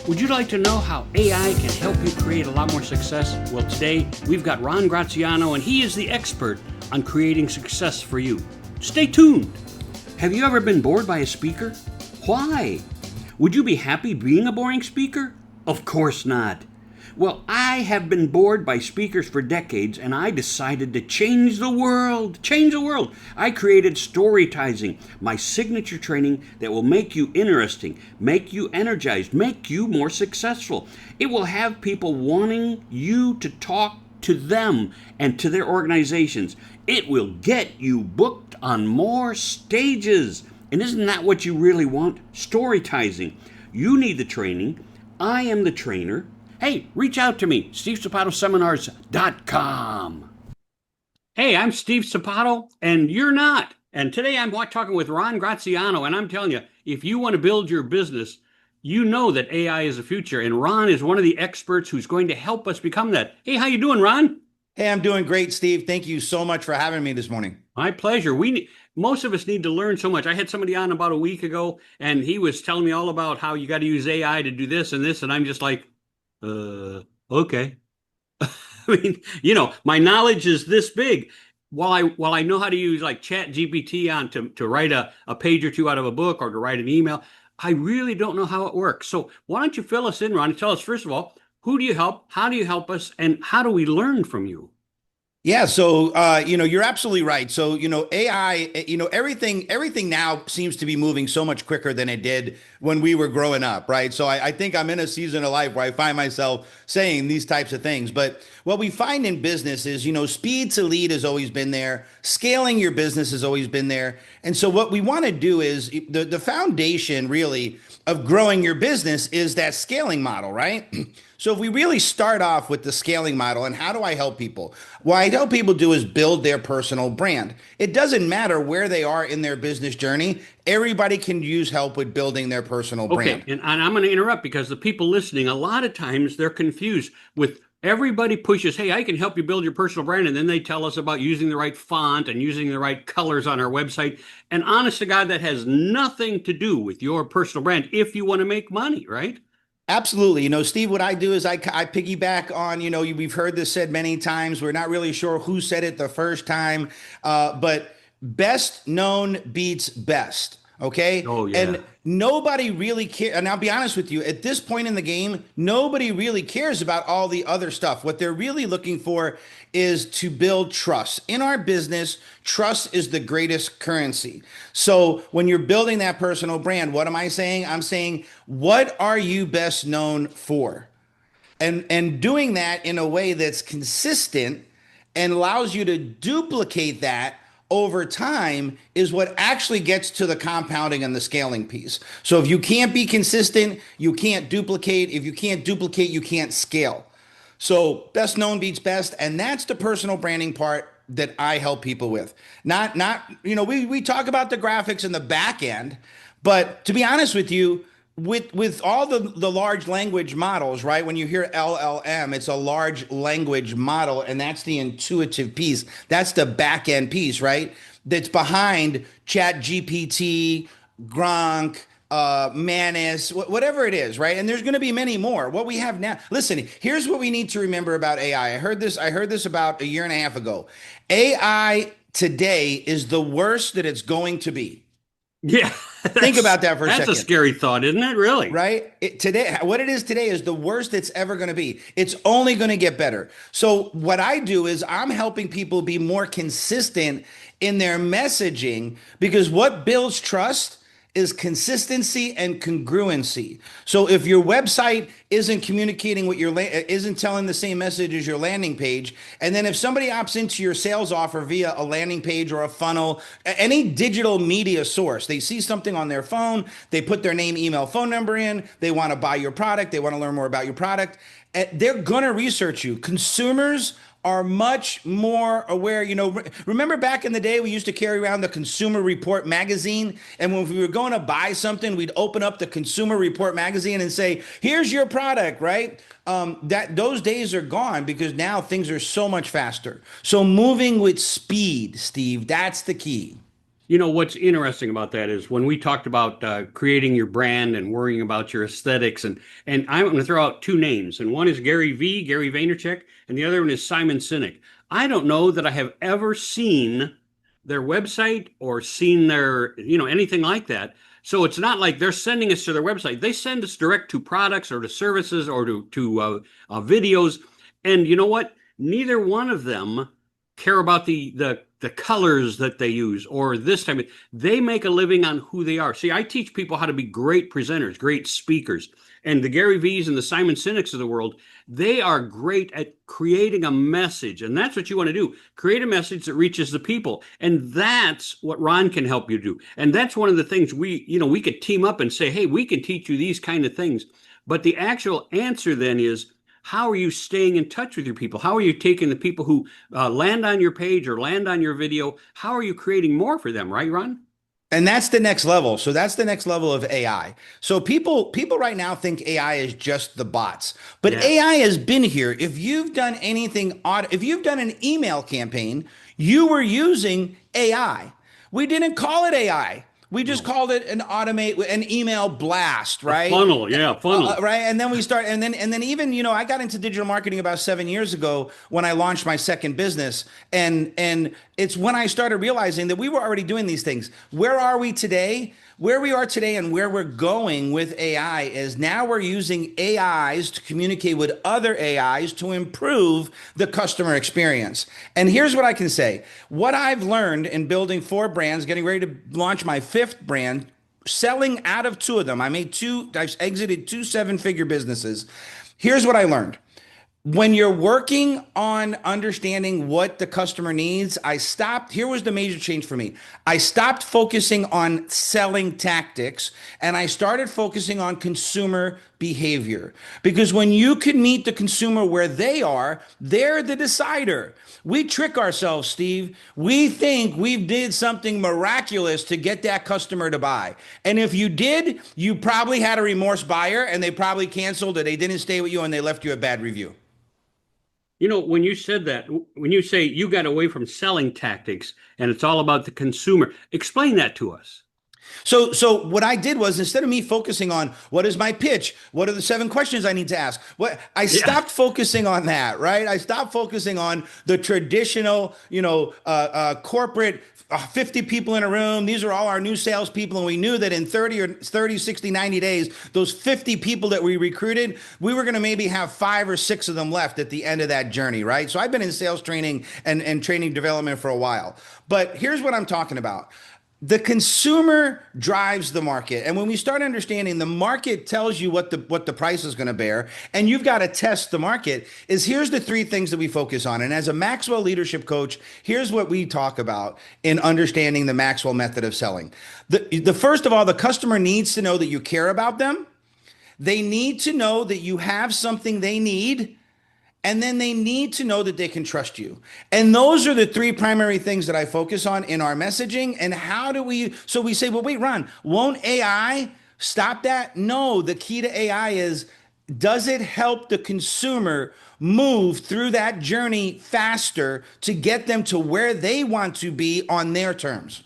Would you like to know how AI can help you create a lot more success? Well, today we've got Ron Graziano, and he is the expert on creating success for you. Stay tuned. Have you ever been bored by a speaker? Why? Would you be happy being a boring speaker? Of course not. Well, I have been bored by speakers for decades, and I decided to change the world. Change the world. I created Storytizing, my signature training that will make you interesting, make you energized, make you more successful. It will have people wanting you to talk to them and to their organizations. It will get you booked on more stages. And isn't that what you really want? Storytizing. You need the training. I am the trainer. Hey, reach out to me, SteveSapatoSeminars.com. Hey, I'm Steve Sapato, and you're not. And today I'm talking with Ron Graziano, and I'm telling you, if you want to build your business, you know that AI is the future, and Ron is one of the experts who's going to help us become that. Hey, how you doing, Ron? Hey, I'm doing great, Steve. Thank you so much for having me this morning. My pleasure. Most of us need to learn so much. I had somebody on about a week ago, and he was telling me all about how you got to use AI to do this and this, and I'm just like, okay. I mean, my knowledge is this big. While I know how to use like Chat GPT on to write a page or two out of a book or to write an email, I really don't know how it works. So why don't you fill us in, Ron, and tell us, first of all, who do you help? How do you help us? And how do we learn from you? Yeah, so you're absolutely right. So, AI, everything now seems to be moving so much quicker than it did when we were growing up, right? So I think I'm in a season of life where I find myself saying these types of things. But what we find in business is, speed to lead has always been there. Scaling your business has always been there. And so what we want to do is the foundation really of growing your business is that scaling model, right? So if we really start off with the scaling model, and how do I help people? What I help people do is build their personal brand. It doesn't matter where they are in their business journey. Everybody can use help with building their personal brand. Okay, and I'm going to interrupt because the people listening, a lot of times they're confused with everybody pushes, hey, I can help you build your personal brand. And then they tell us about using the right font and using the right colors on our website. And honest to God, that has nothing to do with your personal brand if you want to make money, right? Absolutely. Steve, what I do is I piggyback on, we've heard this said many times. We're not really sure who said it the first time, but best known beats best. Okay. Oh, yeah. And nobody really cares. And I'll be honest with you, at this point in the game, nobody really cares about all the other stuff. What they're really looking for is to build trust. In our business, trust is the greatest currency. So when you're building that personal brand, what am I saying? I'm saying, what are you best known for? And doing that in a way that's consistent and allows you to duplicate that over time is what actually gets to the compounding and the scaling piece. So if you can't be consistent, you can't duplicate. If you can't duplicate, you can't scale. So best known beats best. And that's the personal branding part that I help people with. We talk about the graphics and the back end, but to be honest with you, with all the large language models, right? When you hear LLM, it's a large language model, and that's the intuitive piece. That's the back end piece, right? That's behind Chat GPT, Gronk, Manus, whatever it is, right? And there's going to be many more. What we have now, listen, here's what we need to remember about AI. I heard this about a year and a half ago. AI today is the worst that it's going to be. Yeah. Think about that for a second. That's a scary thought, isn't it? Really? Right? What it is today is the worst it's ever going to be. It's only going to get better. So what I do is I'm helping people be more consistent in their messaging, because what builds trust is consistency and congruency. So if your website isn't communicating with isn't telling the same message as your landing page, and then if somebody opts into your sales offer via a landing page or a funnel, any digital media source, they see something on their phone, they put their name, email, phone number in, they want to buy your product, they want to learn more about your product, they're going to research you. Consumers are much more aware. Remember back in the day, we used to carry around the Consumer Report magazine. And when we were going to buy something, we'd open up the Consumer Report magazine and say, here's your product, right? Those days are gone, because now things are so much faster. So moving with speed, Steve, that's the key. You know, what's interesting about that is when we talked about creating your brand and worrying about your aesthetics, and I'm going to throw out two names, and one is Gary Vaynerchuk, and the other one is Simon Sinek. I don't know that I have ever seen their website or seen their, anything like that. So it's not like they're sending us to their website. They send us direct to products or to services or to videos. And you know what? Neither one of them care about the colors that they use or this type of. They make a living on who they are. See, I teach people how to be great presenters, great speakers, and the Gary V's and the Simon Sinek's of the world. They are great at creating a message, and that's what you want to do. Create a message that reaches the people, and that's what Ron can help you do. And that's one of the things we could team up and say, hey, we can teach you these kind of things. But the actual answer then is, how are you staying in touch with your people? How are you taking the people who land on your page or land on your video? How are you creating more for them, right, Ron? And that's the next level. So that's the next level of AI. So people right now think AI is just the bots. But Yeah. AI has been here. If you've done anything odd, if you've done an email campaign, you were using AI. We didn't call it AI. We just No. called it an email blast, A right? funnel, yeah, funnel. Right. And then we start, and then even, I got into digital marketing about 7 years ago when I launched my second business. And it's when I started realizing that we were already doing these things. Where are we today? Where we are today and where we're going with AI is now we're using AIs to communicate with other AIs to improve the customer experience. And here's what I can say. What I've learned in building 4 brands, getting ready to launch my 5th brand, selling out of 2 of them. I've exited 2 7-figure businesses. Here's what I learned. When you're working on understanding what the customer needs, here was the major change for me. I stopped focusing on selling tactics and I started focusing on consumer behavior. Because when you can meet the consumer where they are, they're the decider. We trick ourselves, Steve. We think we did something miraculous to get that customer to buy. And if you did, you probably had a remorse buyer and they probably canceled or they didn't stay with you and they left you a bad review. When you said that, when you say you got away from selling tactics and it's all about the consumer, explain that to us. So what I did was instead of me focusing on what is my pitch, what are the 7 questions I need to ask, I Yeah. stopped focusing on that, right? I stopped focusing on the traditional, corporate 50 people in a room. These are all our new salespeople. And we knew that in 30, 60, 90 days, those 50 people that we recruited, we were going to maybe have 5 or 6 of them left at the end of that journey, right? So I've been in sales training and training development for a while. But here's what I'm talking about. The consumer drives the market. And when we start understanding the market tells you what the price is going to bear, and you've got to test the market, here's the 3 things that we focus on. And as a Maxwell leadership coach, here's what we talk about in understanding the Maxwell method of selling. The first of all, the customer needs to know that you care about them. They need to know that you have something they need. And then they need to know that they can trust you. And those are the 3 primary things that I focus on in our messaging. And so we say, well, wait, Ron, won't AI stop that? No, the key to AI is, does it help the consumer move through that journey faster to get them to where they want to be on their terms?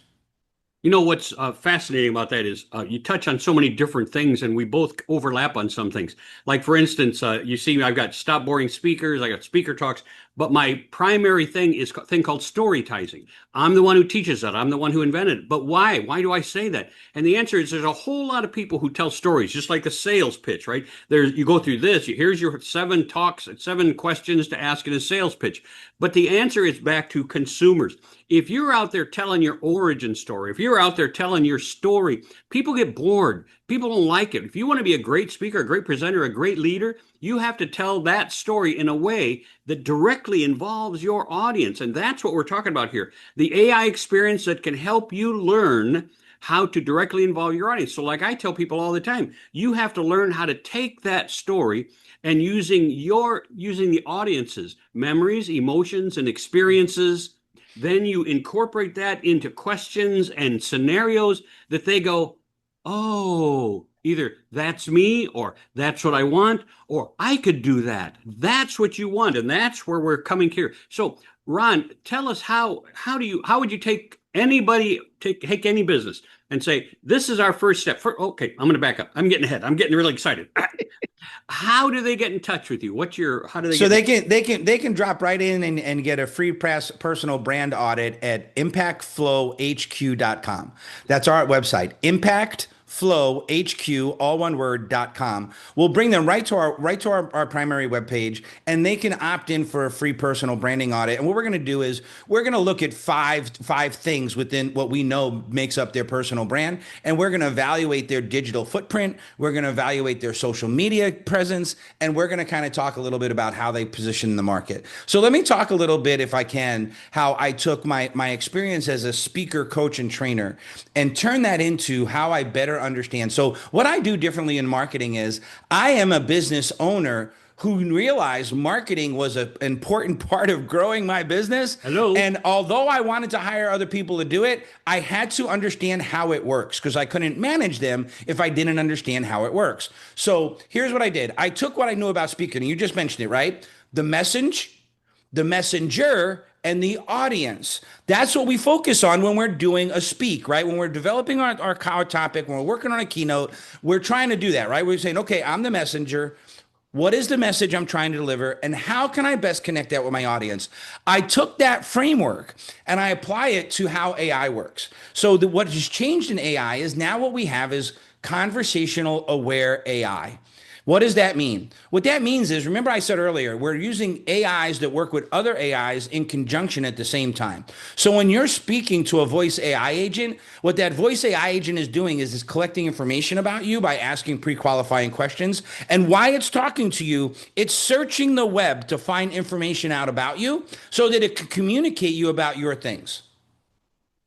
What's fascinating about that is you touch on so many different things, and we both overlap on some things. Like, for instance, you see, I've got Stop Boring Speakers, I got Speaker Talks, but my primary thing is a thing called storytizing. I'm the one who teaches that. I'm the one who invented it. But why? Why do I say that? And the answer is there's a whole lot of people who tell stories, just like a sales pitch, right? You go through this. Here's your 7 talks, 7 questions to ask in a sales pitch. But the answer is back to consumers. If you're out there telling your origin story, if you're out there telling your story, people get bored. People don't like it. If you want to be a great speaker, a great presenter, a great leader, you have to tell that story in a way that directly involves your audience. And that's what we're talking about here. The AI experience that can help you learn how to directly involve your audience. So like I tell people all the time, you have to learn how to take that story and using the audience's memories, emotions, and experiences. Then you incorporate that into questions and scenarios that they go, oh, either that's me or that's what I want, or I could do that. That's what you want. And that's where we're coming here. So Ron, tell us how would you take anybody take any business and say, this is our first step. Okay, I'm going to back up. I'm getting ahead. I'm getting really excited. How do they get in touch with you? How do they So get they can drop right in and get a free personal brand audit at impactflowhq.com. That's our website, impactflowhq, all one word.com. We'll bring them right to our primary webpage, and they can opt in for a free personal branding audit. And what we're going to do is we're going to look at five things within what we know makes up their personal brand, and we're going to evaluate their digital footprint. We're going to evaluate their social media presence, and we're going to kind of talk a little bit about how they position in the market. So let me talk a little bit, if I can, how I took my experience as a speaker, coach, and trainer and turn that into how I better understand. So what I do differently in marketing is I am a business owner who realized marketing was an important part of growing my business. Hello. And although I wanted to hire other people to do it, I had to understand how it works, because I couldn't manage them if I didn't understand how it works. So here's what I did. I took what I knew about speaking, and you just mentioned it, right? The message, the messenger, and the audience. That's what we focus on when we're doing a speak, right? When we're developing our topic, when we're working on a keynote, we're trying to do that, right? We're saying, okay, I'm the messenger. What is the message I'm trying to deliver, and how can I best connect that with my audience? I took that framework and I apply it to how AI works. So what has changed in AI is now what we have is conversational aware AI. What does that mean? What that means is, remember I said earlier, we're using AIs that work with other AIs in conjunction at the same time. So when you're speaking to a voice AI agent, what that voice AI agent is doing is collecting information about you by asking pre-qualifying questions. And while it's talking to you, it's searching the web to find information out about you so that it can communicate you about your things.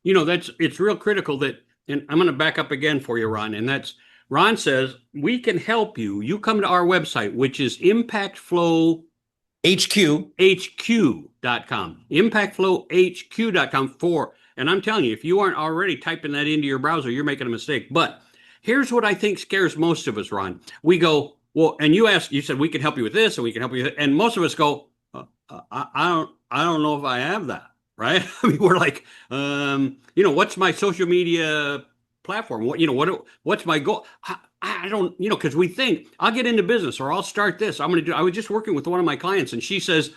It's real critical that, and I'm going to back up again for you, Ron, and that's, Ron says, we can help you. You come to our website, which is impactflowhq.com. Impactflowhq.com and I'm telling you, if you aren't already typing that into your browser, you're making a mistake. But here's what I think scares most of us, Ron. We go, well, and you said we can help you with this, and we can help you with it. And most of us go, I don't know if I have that, right? I mean, we're like, what's my social media platform? What's my goal? I don't, because we think I'll get into business or I'll start this. I was just working with one of my clients, and she says,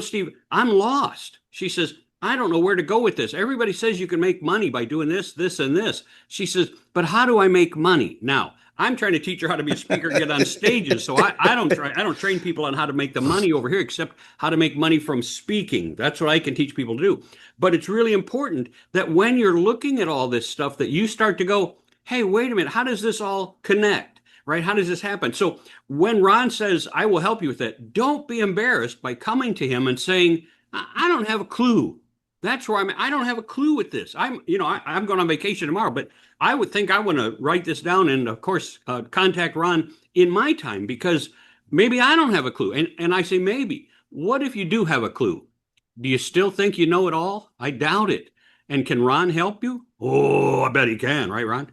Steve, I'm lost. She says, I don't know where to go with this. Everybody says you can make money by doing this, this, and this. She says, but how do I make money? Now, I'm trying to teach her how to be a speaker and get on stages. So I don't train people on how to make the money over here, except how to make money from speaking. That's what I can teach people to do. But it's really important that when you're looking at all this stuff, that you start to go, hey, wait a minute, how does this all connect, right? How does this happen? So when Ron says, I will help you with that, don't be embarrassed by coming to him and saying, I don't have a clue. That's where I don't have a clue with this. I'm going on vacation tomorrow, but I would think I want to write this down and, of course, contact Ron in my time, because maybe I don't have a clue. And I say, maybe. What if you do have a clue? Do you still think you know it all? I doubt it. And can Ron help you? Oh, I bet he can. Right, Ron?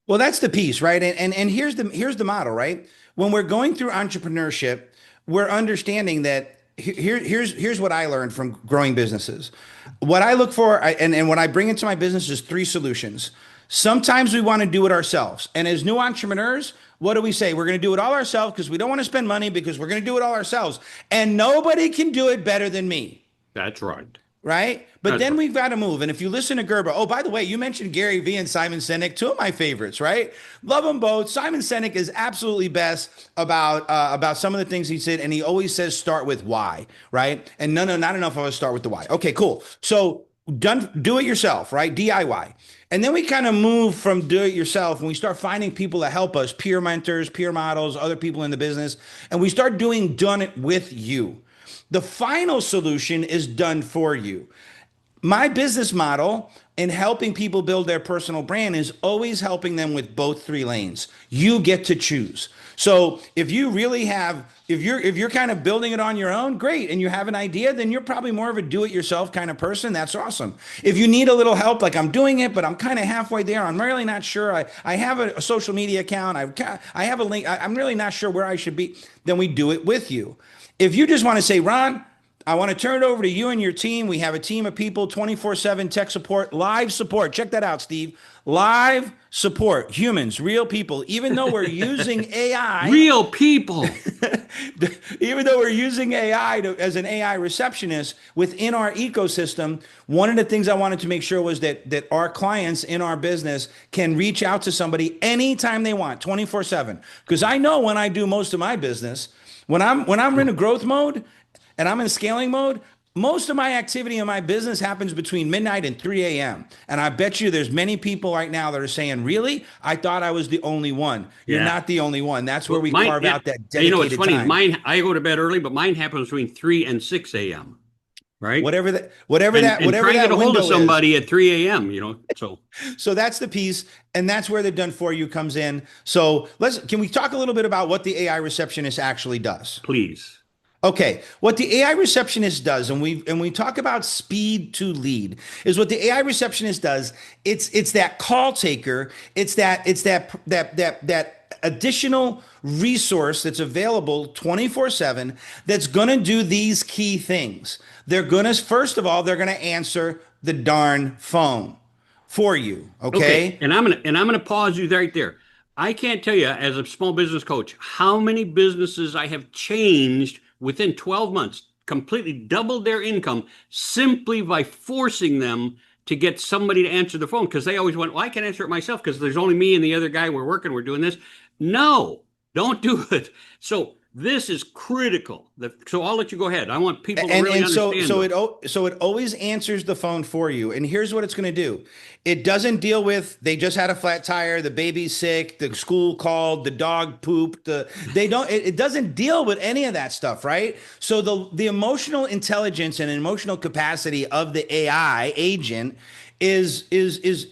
Well, that's the piece, right? And here's the model, right? When we're going through entrepreneurship, we're understanding that here's what I learned from growing businesses. What I look for, and what I bring into my business is three solutions. Sometimes we want to do it ourselves. And as new entrepreneurs, what do we say? We're going to do it all ourselves because we don't want to spend money, because we're going to do it all ourselves. And nobody can do it better than me. That's right. Right? But then we've got to move. And if you listen to Gerber, oh, by the way, you mentioned Gary Vee and Simon Sinek, two of my favorites, right? Love them both. Simon Sinek is absolutely best about some of the things he said. And he always says, start with why, right? And no, not enough of us start with the why. Okay, cool. So do it yourself, right? DIY. And then we kind of move from do it yourself and we start finding people to help us, peer mentors, peer models, other people in the business. And we start done it with you. The final solution is done for you. My business model in helping people build their personal brand is always helping them with both three lanes. You get to choose. So if you really have, if you're kind of building it on your own, great. And you have an idea, then you're probably more of a do-it-yourself kind of person. That's awesome. If you need a little help, like I'm doing it, but I'm kind of halfway there, I'm really not sure. I have a social media account. I have a link. I'm really not sure where I should be. Then we do it with you. If you just want to say, Ron, I want to turn it over to you and your team. We have a team of people, 24/7 tech support, live support. Check that out, Steve. Live support, humans, real people. Even though we're using AI, Real people. even though we're using AI as an AI receptionist within our ecosystem, one of the things I wanted to make sure was that our clients in our business can reach out to somebody anytime they want, 24/7. Because I know when I do most of my business, when I'm in a growth mode and I'm in scaling mode, most of my activity in my business happens between midnight and 3 a.m. And I bet you there's many people right now that are saying, really? I thought I was the only one. You're Yeah. not the only one. That's where Well, we carve out that you know, what's dedicated funny is time. mine, I go to bed early, but mine happens between 3 and 6 a.m. Right? Whatever that, whatever And that, and whatever trying to get that a hold of window is. somebody at 3 a.m., so So that's the piece, and that's where the done for you comes in. So can we talk a little bit about what the AI receptionist actually does? please. Okay, what the AI receptionist does, and we talk about speed to lead, is what the AI receptionist does. It's that call taker. It's that additional resource that's available 24/7 that's going to do these key things. They're going to first of all they're going to answer the darn phone for you. Okay, Okay. and I'm gonna pause you right there. I can't tell you as a small business coach how many businesses I have changed within 12 months, completely doubled their income simply by forcing them to get somebody to answer the phone because they always went, well, I can answer it myself because there's only me and the other guy we're doing this. No, don't do it. So this is critical. So I'll let you go ahead. I want people to and really and so understand so though. it so it always answers the phone for you. And here's what it's going to do. It doesn't deal with they just had a flat tire, the baby's sick, the school called, the dog pooped, it doesn't deal with any of that stuff, right? So the emotional intelligence and emotional capacity of the AI agent is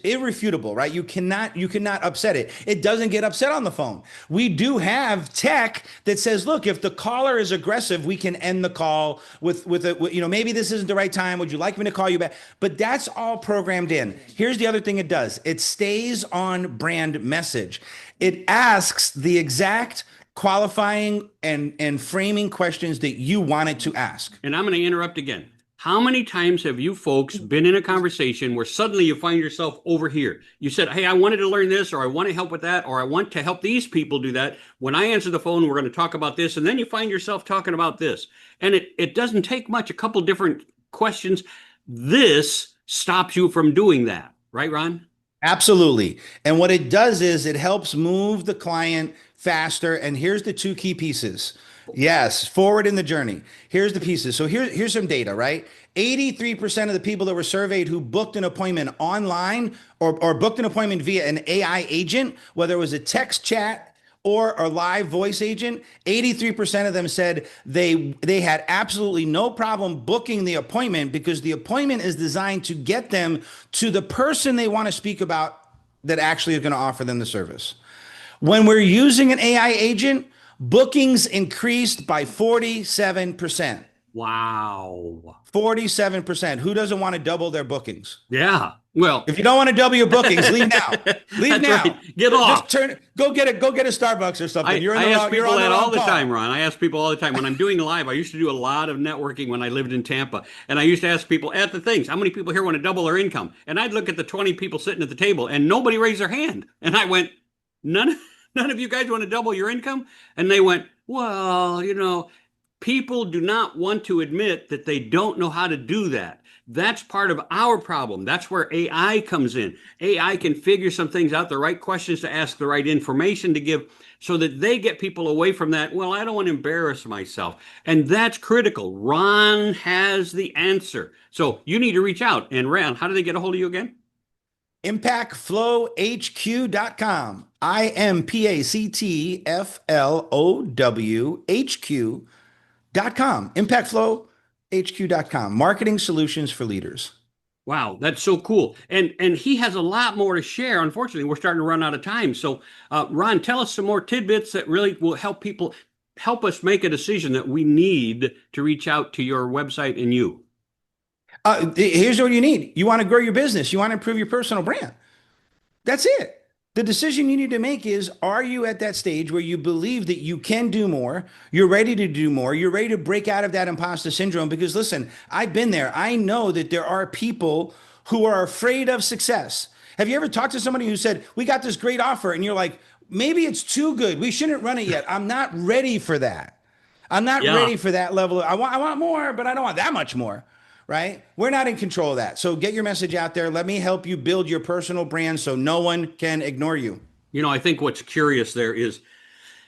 irrefutable, right? You cannot upset it. It doesn't get upset on the phone. We do have tech that says, look, if the caller is aggressive, we can end the call with maybe this isn't the right time. Would you like me to call you back? But that's all programmed in. Here's the other thing it does. It stays on brand message. It asks the exact qualifying and framing questions that you want it to ask. And I'm going to interrupt again. How many times have you folks been in a conversation where suddenly you find yourself over here? You said, hey, I wanted to learn this, or I want to help with that, or I want to help these people do that. When I answer the phone, we're going to talk about this. And then you find yourself talking about this. And it doesn't take much, a couple different questions. This stops you from doing that. Right, Ron? Absolutely. And what it does is it helps move the client faster. And here's the two key pieces. Yes, forward in the journey. Here's the pieces. So here's some data, right? 83% of the people that were surveyed who booked an appointment online or booked an appointment via an AI agent, whether it was a text chat or a live voice agent, 83% of them said they had absolutely no problem booking the appointment because the appointment is designed to get them to the person they want to speak about that actually is going to offer them the service. When we're using an AI agent, bookings increased by 47%. Wow. 47%. Who doesn't want to double their bookings? Yeah. Well, If you don't want to double your bookings, leave now. Leave that's now. right. Get Just off. go get a Starbucks or something. I ask You're people on the that wrong all the call. time, Ron. I ask people all the time. When I'm doing live, I used to do a lot of networking when I lived in Tampa. And I used to ask people at the things, how many people here want to double their income? And I'd look at the 20 people sitting at the table and nobody raised their hand. And I went, none of you guys want to double your income? And they went, well, people do not want to admit that they don't know how to do that. That's part of our problem. That's where AI comes in. AI can figure some things out, the right questions to ask, the right information to give, so that they get people away from that. Well, I don't want to embarrass myself. And that's critical. Ron has the answer. So you need to reach out. And Ron, how do they get a hold of you again? ImpactFlowHQ.com. ImpactFlowHQ.com. ImpactFlowHQ.com. Marketing solutions for leaders. Wow, that's so cool. And he has a lot more to share. Unfortunately, we're starting to run out of time. So, Ron, tell us some more tidbits that really will help us make a decision that we need to reach out to your website and you. Here's what you need. You want to grow your business. You want to improve your personal brand. That's it. The decision you need to make is, are you at that stage where you believe that you can do more? You're ready to do more. You're ready to break out of that imposter syndrome. Because listen, I've been there. I know that there are people who are afraid of success. Have you ever talked to somebody who said, we got this great offer, and you're like, maybe it's too good. We shouldn't run it yet. I'm not ready for that. I'm not Yeah. ready for that level. I want more, but I don't want that much more. Right? We're not in control of that. So get your message out there. Let me help you build your personal brand so no one can ignore you. I think what's curious there is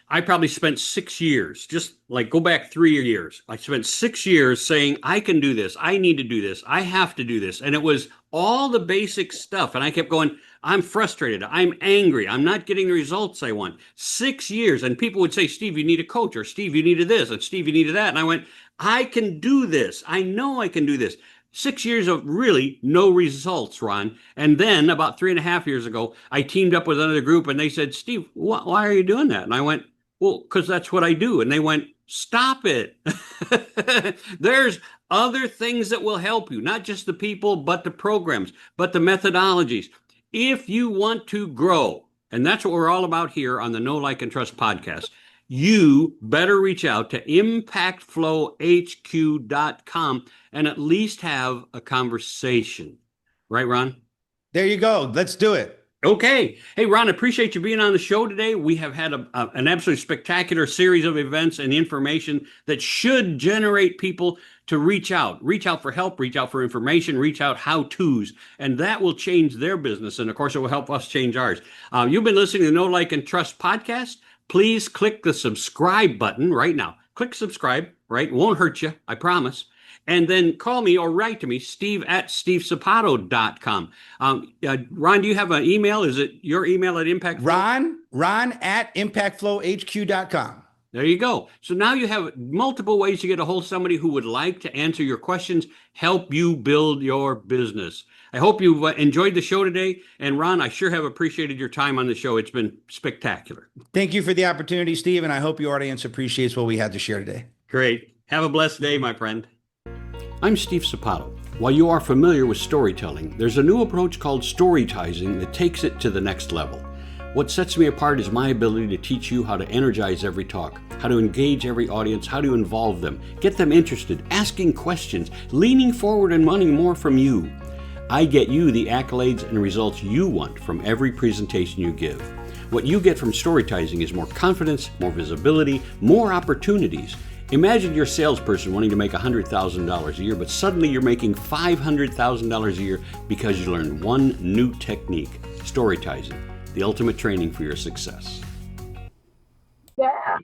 I probably spent 6 years, just like go back 3 years. I spent 6 years saying, I can do this. I need to do this. I have to do this. And it was all the basic stuff. And I kept going, I'm frustrated. I'm angry. I'm not getting the results I want. 6 years. And people would say, Steve, you need a coach, or Steve, you needed this, and Steve, you needed that. And I went, I can do this. I know I can do this. 6 years of really no results, Ron. And then about 3.5 years ago, I teamed up with another group, and they said, Steve, why are you doing that? And I went, well, because that's what I do. And they went, stop it. There's other things that will help you, not just the people, but the programs, but the methodologies. If you want to grow, and that's what we're all about here on the Know, Like, and Trust podcast, you better reach out to impactflowhq.com and at least have a conversation. Right, Ron? There you go. Let's do it. Okay. Hey, Ron, appreciate you being on the show today. We have had an absolutely spectacular series of events and information that should generate people to reach out for help, reach out for information, reach out how-tos, and that will change their business. And of course, it will help us change ours. You've been listening to the Know, Like, and Trust podcast. Please click the subscribe button right now. Click subscribe, right? It won't hurt you, I promise. And then call me or write to me, steve@stevesapato.com. Ron, do you have an email? Is it your email at Impact? Ron at impactflowhq.com. There you go. So now you have multiple ways to get a hold of somebody who would like to answer your questions, help you build your business. I hope you've enjoyed the show today. And Ron, I sure have appreciated your time on the show. It's been spectacular. Thank you for the opportunity, Steve. And I hope your audience appreciates what we had to share today. Great. Have a blessed day, my friend. I'm Steve Sapato. While you are familiar with storytelling, there's a new approach called storytizing that takes it to the next level. What sets me apart is my ability to teach you how to energize every talk, how to engage every audience, how to involve them, get them interested, asking questions, leaning forward and wanting more from you. I get you the accolades and results you want from every presentation you give. What you get from storytizing is more confidence, more visibility, more opportunities. Imagine you're a salesperson wanting to make $100,000 a year, but suddenly you're making $500,000 a year because you learned one new technique, storytizing, the ultimate training for your success. Yeah.